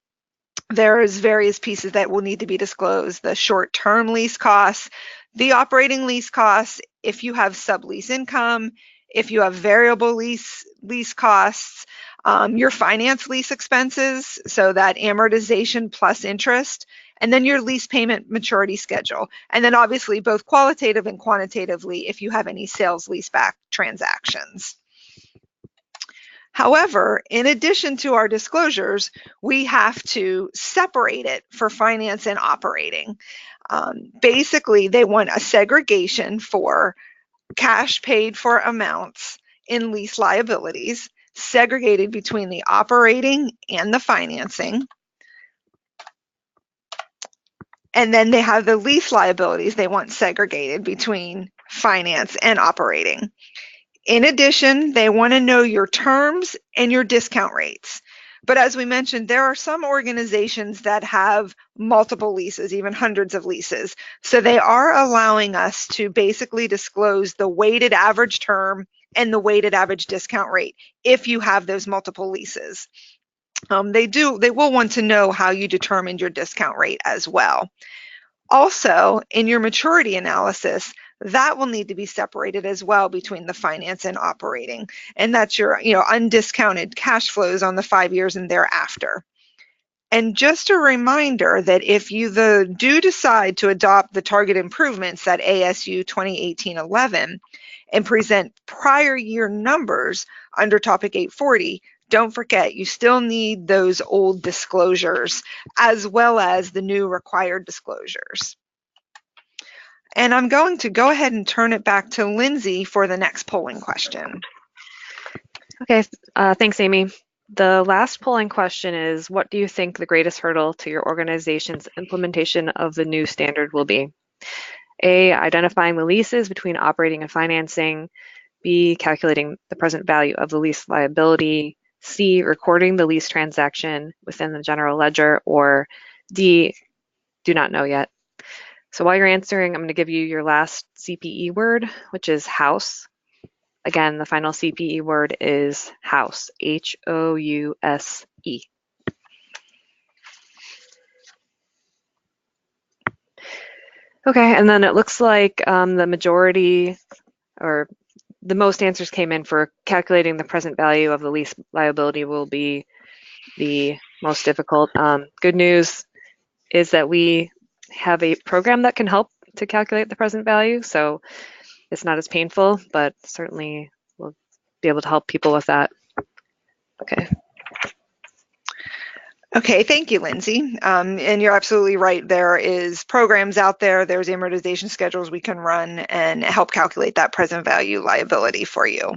there's various pieces that will need to be disclosed: the short-term lease costs, the operating lease costs, if you have sublease income, if you have variable lease costs, your finance lease expenses, so that amortization plus interest, and then your lease payment maturity schedule. And then obviously both qualitative and quantitatively if you have any sales leaseback transactions. However, in addition to our disclosures, we have to separate it for finance and operating. Basically, they want a segregation for cash paid for amounts in lease liabilities, segregated between the operating and the financing. And then they have the lease liabilities they want segregated between finance and operating. In addition, they want to know your terms and your discount rates. But as we mentioned, there are some organizations that have multiple leases, even hundreds of leases. So they are allowing us to basically disclose the weighted average term and the weighted average discount rate if you have those multiple leases. They will want to know how you determined your discount rate as well. Also, in your maturity analysis, that will need to be separated as well between the finance and operating. And that's your undiscounted cash flows on the 5 years and thereafter. And just a reminder that if you do decide to adopt the target improvements, that ASU 2018-11, and present prior year numbers under topic 840, don't forget, you still need those old disclosures as well as the new required disclosures. And I'm going to go ahead and turn it back to Lindsay for the next polling question.
Okay, thanks, Amy. The last polling question is, what do you think the greatest hurdle to your organization's implementation of the new standard will be? A, identifying the leases between operating and financing. B, calculating the present value of the lease liability. C, recording the lease transaction within the general ledger. Or D, do not know yet. So while you're answering, I'm going to give you your last CPE word, which is house. Again, the final CPE word is house, H-O-U-S-E. Okay, and then it looks like the majority, or the most answers came in for calculating the present value of the lease liability will be the most difficult. Good news is that we have a program that can help to calculate the present value, so it's not as painful, but certainly we'll be able to help people with that. Okay.
Okay, thank you, Lindsay. And you're absolutely right. There is programs out there, there's amortization schedules we can run and help calculate that present value liability for you.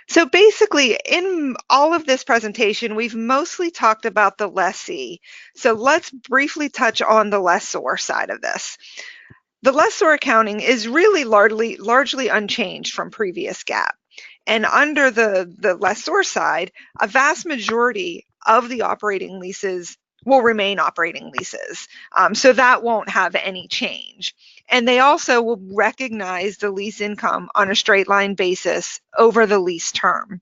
So basically, in all of this presentation, we've mostly talked about the lessee. So let's briefly touch on the lessor side of this. The lessor accounting is really largely unchanged from previous GAAP. And under the lessor side, a vast majority of the operating leases will remain operating leases. So that won't have any change. And they also will recognize the lease income on a straight line basis over the lease term.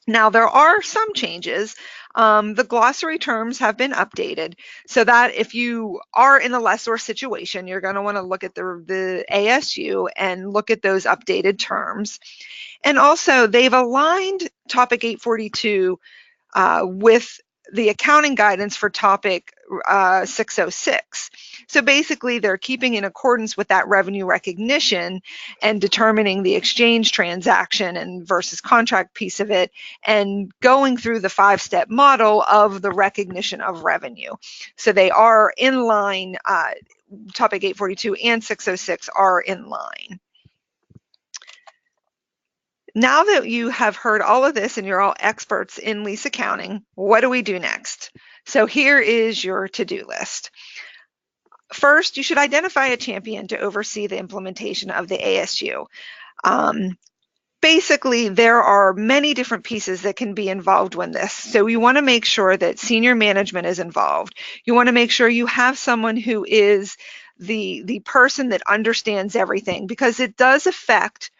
Now, there are some changes. The glossary terms have been updated so that if you are in a lessor situation, you're going to want to look at the ASU and look at those updated terms. And also, they've aligned topic 842 with the accounting guidance for topic 606. So basically, they're keeping in accordance with that revenue recognition and determining the exchange transaction and versus contract piece of it, and going through the 5-step model of the recognition of revenue. So they are in line Topic 842 and 606 are in line. Now that you have heard all of this and you're all experts in lease accounting, what do we do next? So here is your to-do list. First, you should identify a champion to oversee the implementation of the ASU. Basically, there are many different pieces that can be involved with this. So you want to make sure that senior management is involved. You want to make sure you have someone who is the person that understands everything, because it does affect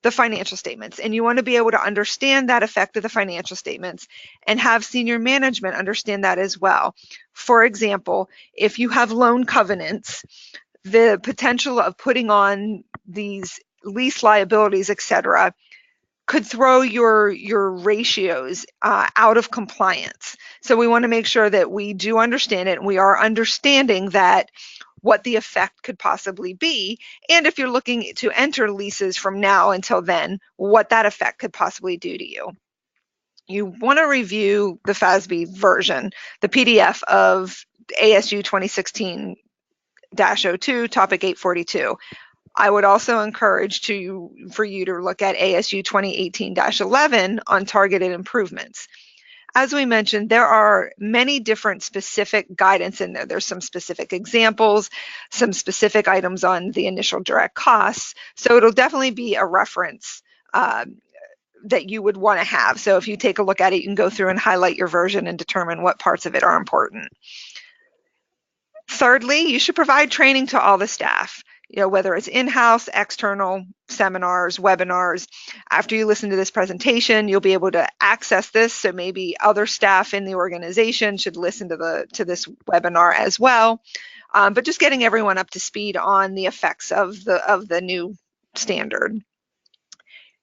the financial statements, and you want to be able to understand that effect of the financial statements and have senior management understand that as well. For example, if you have loan covenants, the potential of putting on these lease liabilities, etc., could throw your ratios out of compliance. So we want to make sure that we do understand it, and we are understanding that what the effect could possibly be, and if you're looking to enter leases from now until then, what that effect could possibly do to you. You want to review the FASB version, the PDF of ASU 2016-02, topic 842. I would also encourage for you to look at ASU 2018-11 on targeted improvements. As we mentioned, there are many different specific guidance in there. There's some specific examples, some specific items on the initial direct costs. So it'll definitely be a reference that you would want to have. So if you take a look at it, you can go through and highlight your version and determine what parts of it are important. Thirdly, you should provide training to all the staff. Whether it's in-house, external, seminars, webinars. After you listen to this presentation, you'll be able to access this. So maybe other staff in the organization should listen to this webinar as well. But just getting everyone up to speed on the effects of the new standard.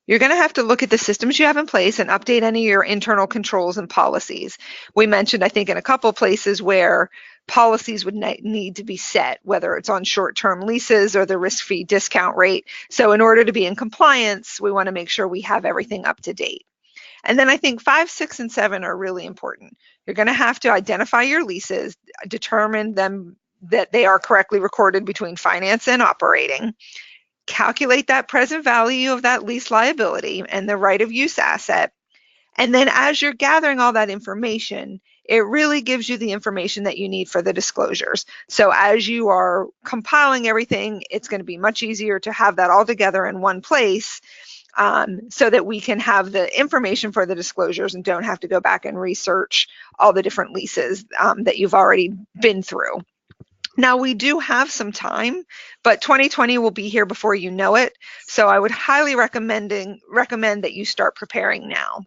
You're going to have to look at the systems you have in place and update any of your internal controls and policies. We mentioned, I think, in a couple places where policies would need to be set, whether it's on short-term leases or the risk-free discount rate. So in order to be in compliance, we want to make sure we have everything up to date. And then I think 5, 6, and 7 are really important. You're going to have to identify your leases, determine them that they are correctly recorded between finance and operating, calculate that present value of that lease liability and the right of use asset. And then as you're gathering all that information, it really gives you the information that you need for the disclosures. So as you are compiling everything, it's going to be much easier to have that all together in one place, so that we can have the information for the disclosures and don't have to go back and research all the different leases that you've already been through. Now, we do have some time, but 2020 will be here before you know it. So I would highly recommend that you start preparing now.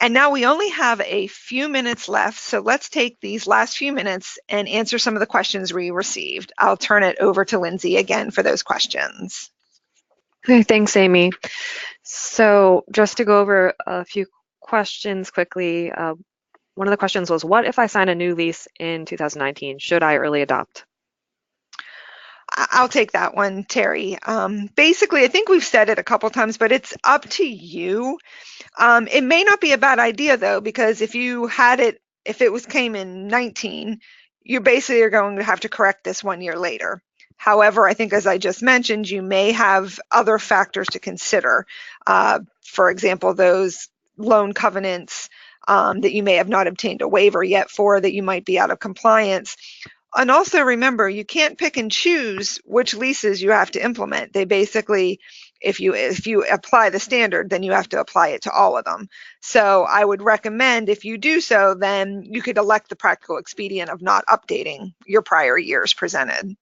And now we only have a few minutes left, so let's take these last few minutes and answer some of the questions we received. I'll turn it over to Lindsay again for those questions.
Okay, thanks, Amy. So just to go over a few questions quickly, one of the questions was, what if I sign a new lease in 2019? Should I early adopt?
I'll take that one, Terry. Basically, I think we've said it a couple times, but it's up to you. It may not be a bad idea, though, because if it came in 19, you basically are going to have to correct this 1 year later. However, I think, as I just mentioned, you may have other factors to consider. For example, those loan covenants that you may have not obtained a waiver yet for, that you might be out of compliance. And also remember, you can't pick and choose which leases you have to implement. They basically, if you apply the standard, then you have to apply it to all of them. So I would recommend, if you do so, then you could elect the practical expedient of not updating your prior years presented.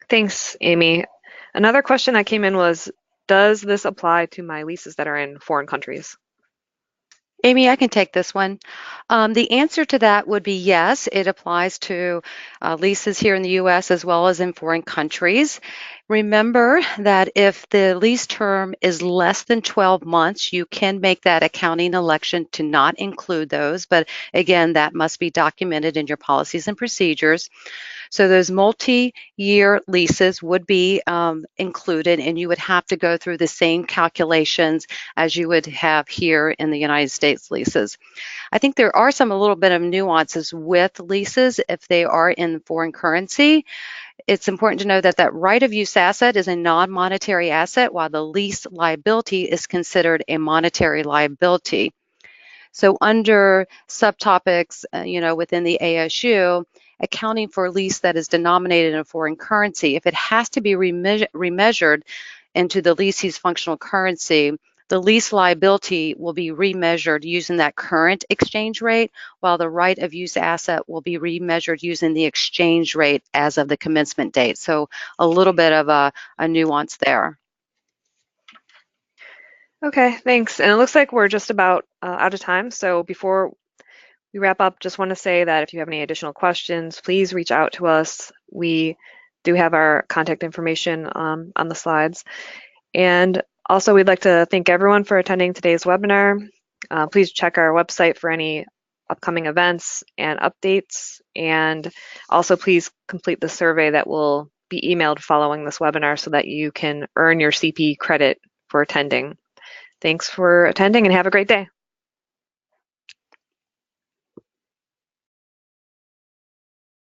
Thanks, Amy. Another question that came in was, does this apply to my leases that are in foreign countries?
Amy, I can take this one. The answer to that would be yes. It applies to leases here in the U.S. as well as in foreign countries. Remember that if the lease term is less than 12 months, you can make that accounting election to not include those. But again, that must be documented in your policies and procedures. So those multi-year leases would be included, and you would have to go through the same calculations as you would have here in the United States leases. I think there there are some a little bit of nuances with leases if they are in foreign currency. It's important to know that that right of use asset is a non-monetary asset, while the lease liability is considered a monetary liability. So under subtopics, within the ASU, accounting for a lease that is denominated in a foreign currency, if it has to be remeasured into the lessee's functional currency, the lease liability will be remeasured using that current exchange rate, while the right of use asset will be remeasured using the exchange rate as of the commencement date. So a little bit of a nuance there.
Okay, thanks. And it looks like we're just about out of time. So before we wrap up, just want to say that if you have any additional questions, please reach out to us. We do have our contact information on the slides. And also, we'd like to thank everyone for attending today's webinar. Please check our website for any upcoming events and updates. And also, please complete the survey that will be emailed following this webinar so that you can earn your CP credit for attending. Thanks for attending and have a great day.